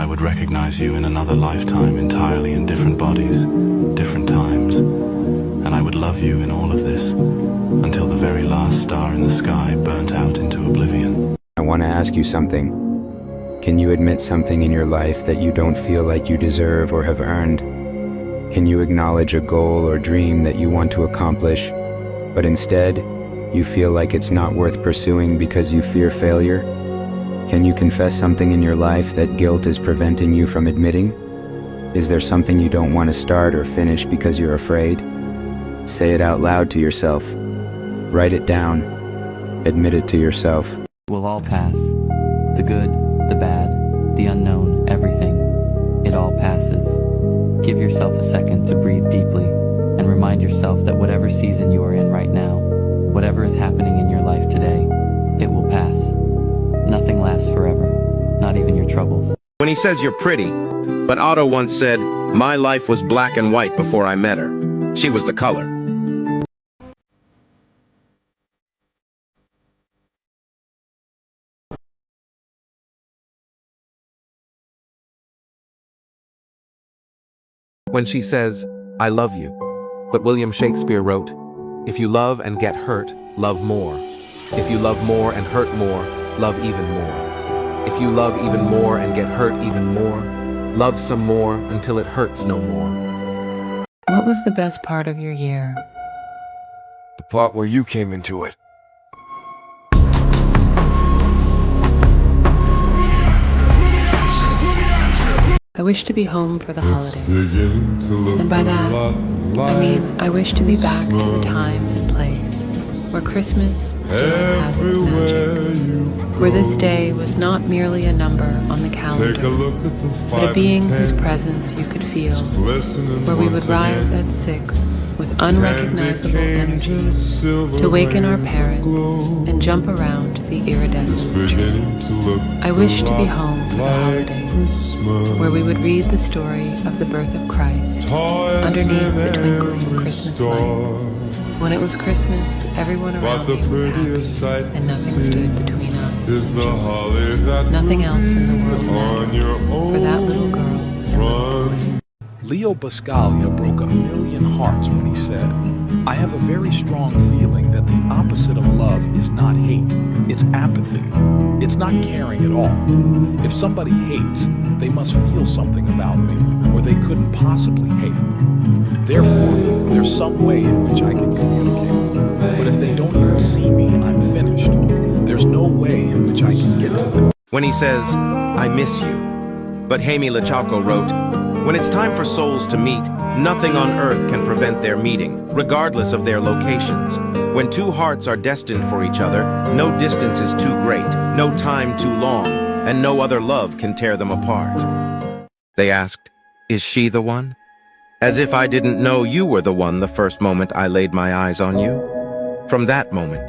I would recognize you in another lifetime, entirely in different bodies, different times, and I would love you in all of this, until the very last star in the sky burnt out into oblivion. I want to ask you something. Can you admit something in your life that you don't feel like you deserve or have earned? Can you acknowledge a goal or dream that you want to accomplish, but instead, you feel like it's not worth pursuing because you fear failure? Can you confess something in your life that guilt is preventing you from admitting? Is there something you don't want to start or finish because you're afraid? Say it out loud to yourself. Write it down. Admit it to yourself. Will all pass. The good, the bad, the unknown, everything. It all passes. Give yourself a second to breathe deeply and remind yourself that whatever season you are in right now, whatever is happening in your life today, it will pass. Nothing lasts forever, not even your troubles. When he says you're pretty, but Otto once said, my life was black and white before I met her. She was the color. When she says, I love you. But William Shakespeare wrote, if you love and get hurt, love more. If you love more and hurt more, love even more. If you love even more and get hurt even more, love some more until it hurts no more. What was the best part of your year? The part where you came into it. I wish to be home for the holidays. And by that, I mean I wish to be back to the time and place where Christmas still has its magic. Where this day was not merely a number on the calendar, but a being whose presence you could feel. Where we would rise at 6 with unrecognizable energy to waken our parents and jump around the iridescent tree. I wish to be home for the holidays, where we would read the story of the birth of Christ underneath the twinkling Christmas lights. When it was Christmas, everyone around me was happy, and nothing stood between us and joy. Nothing else in the world mattered for that little girl and little boy. Leo Buscaglia broke 1,000,000 hearts when he said, I have a very strong feeling that the opposite of love is not hate, it's apathy. It's not caring at all. If somebody hates, they must feel something about me, or they couldn't possibly hate. Therefore, there's some way in which I can communicate. But if they don't even see me, I'm finished. There's no way in which I can get to them. When he says, I miss you. But Jaime Lachalco wrote, when it's time for souls to meet, nothing on earth can prevent their meeting, regardless of their locations. When two hearts are destined for each other, no distance is too great, no time too long, and no other love can tear them apart. They asked, is she the one? As if I didn't know you were the one the first moment I laid my eyes on you. From that moment,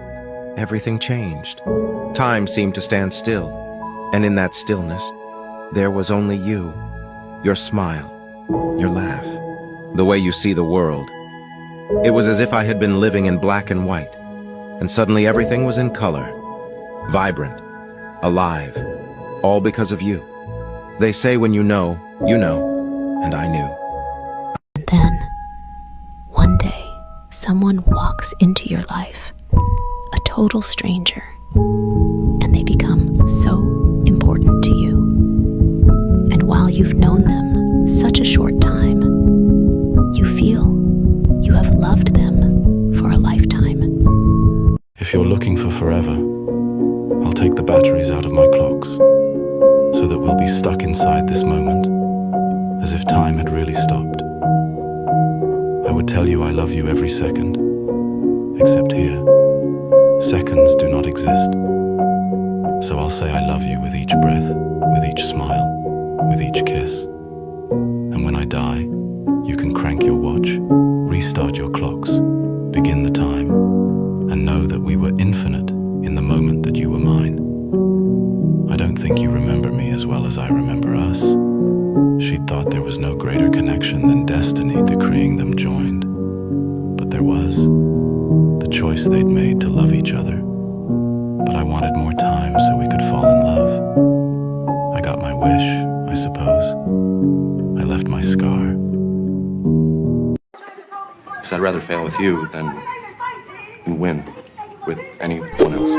everything changed. Time seemed to stand still, and in that stillness, there was only you. Your smile, your laugh, the way you see the world. It was as if I had been living in black and white, and suddenly everything was in color, vibrant, alive, all because of you. They say when you know, and I knew. And then, one day, someone walks into your life, a total stranger, and they become so important to you. And while you've known them such a short time, you feel you have loved them for a lifetime. If you're looking for forever, I'll take the batteries out of my clocks, so that we'll be stuck inside this moment, as if time had really stopped. I would tell you I love you every second, except here. Seconds do not exist. So I'll say I love you with each breath, with each smile, with each kiss. And when I die, you can crank your watch, restart your clocks, begin the time, and know that we were infinite in the moment that you were mine. I don't think you remember me as well as I remember us. She thought there was no greater connection than destiny decreeing them joined. But there was. The choice they'd made to love each other. But I wanted more time so we could fall in love. I got my wish. I suppose. I left my scar. Because I'd rather fail with you than win with anyone else.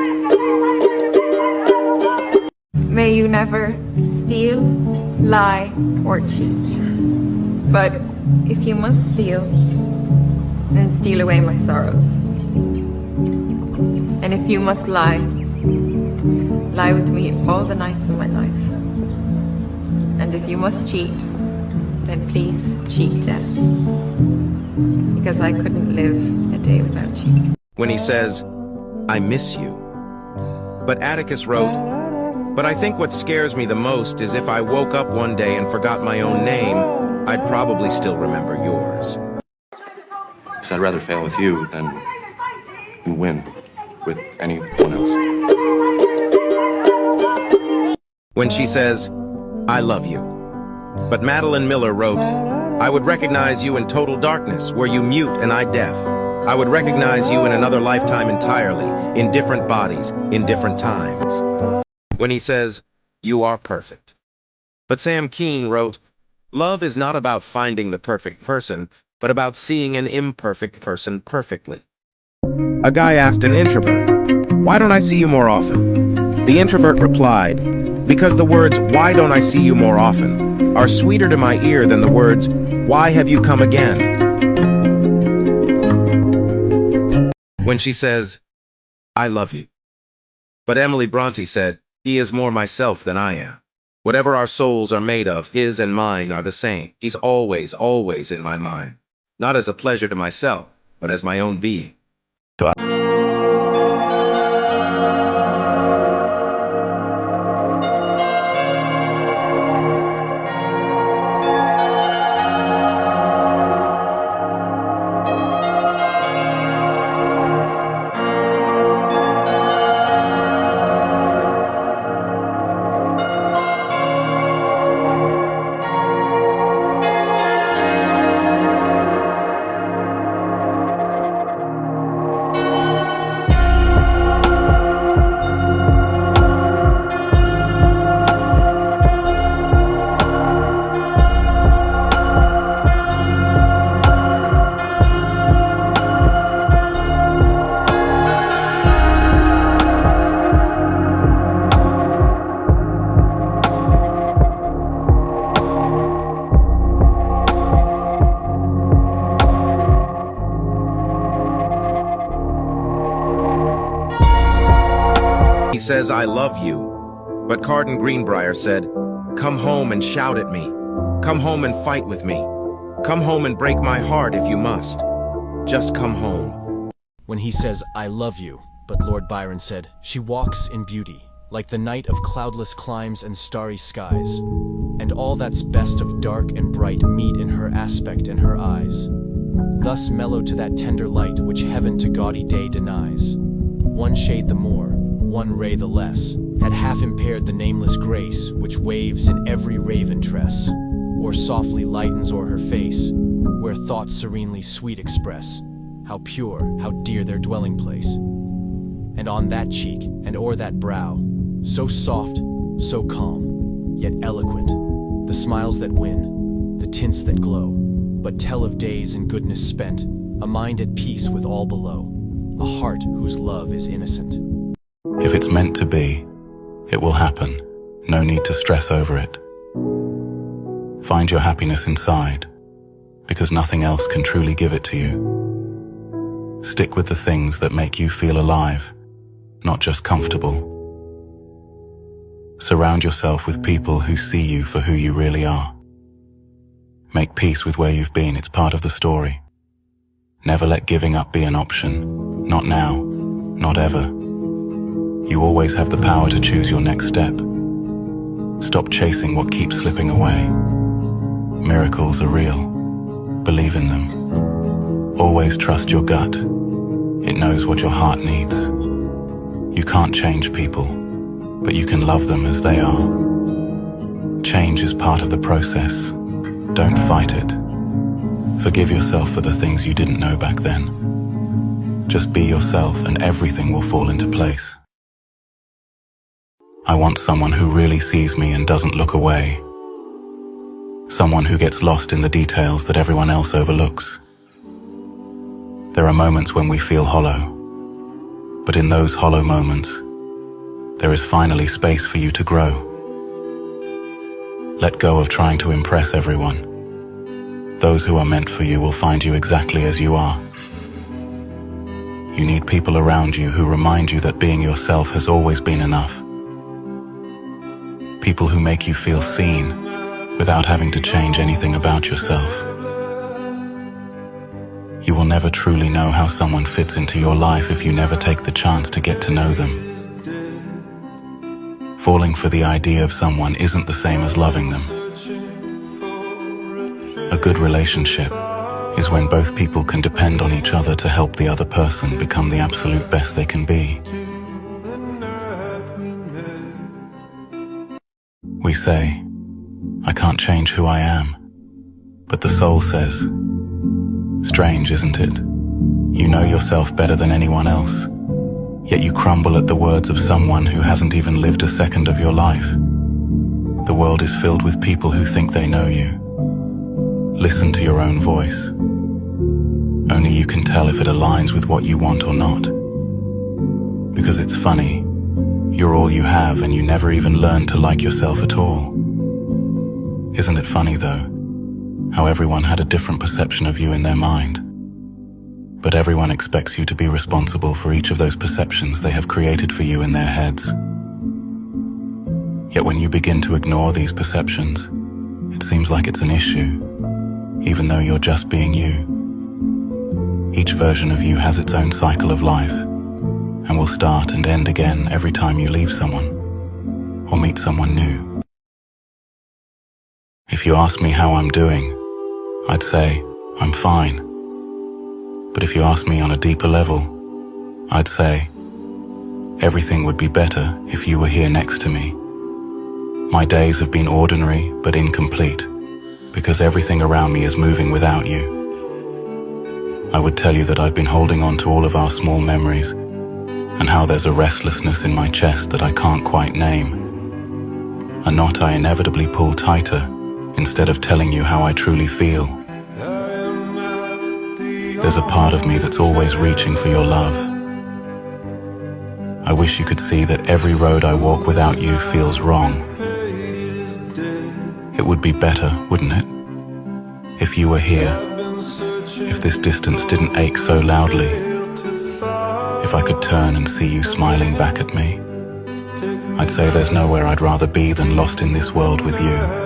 May you never steal, lie, or cheat. But if you must steal, then steal away my sorrows. And if you must lie, lie with me all the nights of my life. And if you must cheat, then please cheat death. Because I couldn't live a day without you. When he says, I miss you. But Atticus wrote, but I think what scares me the most is if I woke up one day and forgot my own name, I'd probably still remember yours. Because I'd rather fail with you than win with anyone else. When she says, I love you. But Madeline Miller wrote, I would recognize you in total darkness, were you mute and I deaf. I would recognize you in another lifetime entirely, in different bodies, in different times. When he says, you are perfect. But Sam Keane wrote, love is not about finding the perfect person, but about seeing an imperfect person perfectly. A guy asked an introvert, why don't I see you more often? The introvert replied, because the words, why don't I see you more often, are sweeter to my ear than the words, why have you come again? When she says, I love you. But Emily Bronte said, he is more myself than I am. Whatever our souls are made of, his and mine are the same. He's always, always in my mind. Not as a pleasure to myself, but as my own being. He says, I love you. But Carden Greenbrier said, come home and shout at me. Come home and fight with me. Come home and break my heart if you must. Just come home. When he says, I love you, but Lord Byron said, she walks in beauty, like the night of cloudless climes and starry skies. And all that's best of dark and bright meet in her aspect and her eyes. Thus mellow to that tender light which heaven to gaudy day denies. One shade the more, one ray the less, had half impaired the nameless grace which waves in every raven tress, or softly lightens o'er her face, where thoughts serenely sweet express, how pure, how dear their dwelling place. And on that cheek, and o'er that brow, so soft, so calm, yet eloquent, the smiles that win, the tints that glow, but tell of days and goodness spent, a mind at peace with all below, a heart whose love is innocent. If it's meant to be, it will happen. No need to stress over it. Find your happiness inside, because nothing else can truly give it to you. Stick with the things that make you feel alive, not just comfortable. Surround yourself with people who see you for who you really are. Make peace with where you've been, it's part of the story. Never let giving up be an option. Not now, not ever. You always have the power to choose your next step. Stop chasing what keeps slipping away. Miracles are real. Believe in them. Always trust your gut. It knows what your heart needs. You can't change people, but you can love them as they are. Change is part of the process. Don't fight it. Forgive yourself for the things you didn't know back then. Just be yourself and everything will fall into place. I want someone who really sees me and doesn't look away. someone who gets lost in the details that everyone else overlooks. There are moments when we feel hollow, but in those hollow moments, there is finally space for you to grow. Let go of trying to impress everyone. Those who are meant for you will find you exactly as you are. You need people around you who remind you that being yourself has always been enough. People who make you feel seen without having to change anything about yourself. You will never truly know how someone fits into your life if you never take the chance to get to know them. Falling for the idea of someone isn't the same as loving them. A good relationship is when both people can depend on each other to help the other person become the absolute best they can be. We say, I can't change who I am, but the soul says, strange, isn't it? You know yourself better than anyone else, yet you crumble at the words of someone who hasn't even lived a second of your life. The world is filled with people who think they know you. Listen to your own voice. Only you can tell if it aligns with what you want or not. Because it's funny, you're all you have and you never even learn to like yourself at all. Isn't it funny though, how everyone had a different perception of you in their mind? But everyone expects you to be responsible for each of those perceptions they have created for you in their heads. Yet when you begin to ignore these perceptions, it seems like it's an issue, even though you're just being you. Each version of you has its own cycle of life, and will start and end again every time you leave someone, or meet someone new. If you ask me how I'm doing, I'd say, I'm fine. But if you ask me on a deeper level, I'd say, everything would be better if you were here next to me. My days have been ordinary but incomplete, because everything around me is moving without you. I would tell you that I've been holding on to all of our small memories, and how there's a restlessness in my chest that I can't quite name. A knot I inevitably pull tighter, instead of telling you how I truly feel. There's a part of me that's always reaching for your love. I wish you could see that every road I walk without you feels wrong. It would be better, wouldn't it? If you were here, if this distance didn't ache so loudly, if I could turn and see you smiling back at me. I'd say there's nowhere I'd rather be than lost in this world with you.